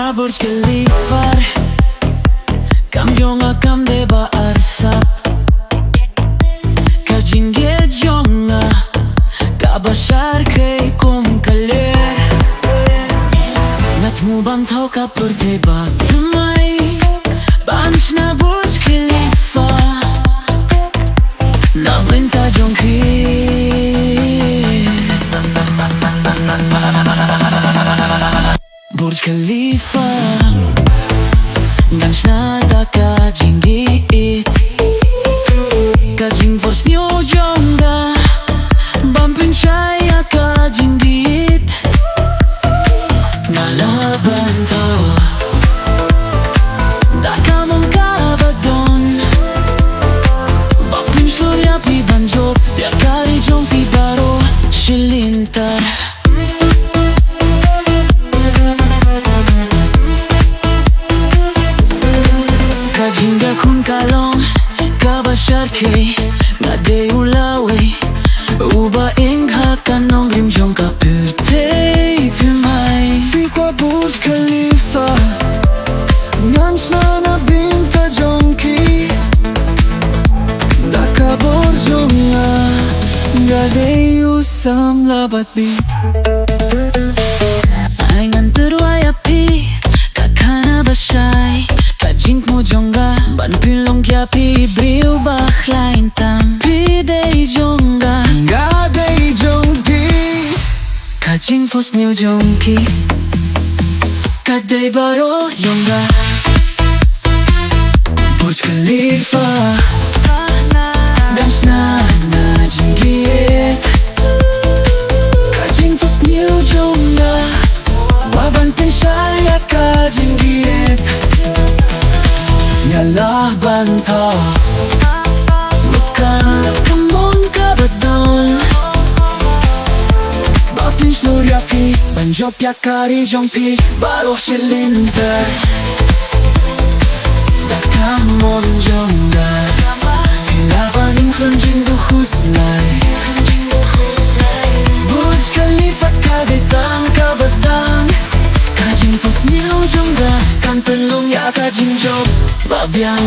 Shna Burj Khalifa Kam jonga kam deba arsap Ka Jingieit jonga Kaba shyrkhei kum kaler Ngat mu bang thaw ka pyrthei ba tumai Ngan Shna Burj Khalifa Na Bynta Jongphi Burj Khalifa Ngan Shna ka Jingieit Ka jingphohsniew jonga Bam pynpaw ka Jingieit Ngalaban thaw Da kamong kaba don Bam pynpaw ya pi banjok Ya kari Jongphi baroh shilintar kalong kaba shyrkhei ngade ulawe uba ingha kanong rim jong ka pyrthei thumai fikwa Burj Khalifa Ngan Shna Bynta Jongphi daka borjonga ngade usam labat bit ay ngan terwaya pi kakana bashay jingmut jonga ban pilong kya pi briu bakhlain tam pidei jonga ngadei Jongphi ka jingphohsniew Jongphi ka dei baroh jonga Burj Khalifa Ngan Shna Jingieit ka jingphohsniew jonga waban pynpaw ka Jingieit Ngalaban thaw Bukan kamong kabadon Bapin surya pi Banjok ya kari Jongphi baroh shilintar Da kamon jonga Hilaban ingkhlain jingphohsniew Burj Khalifa kadetang kabasdang Ka jingphohsniew jonga Kan pelong ya ka jingjok babyang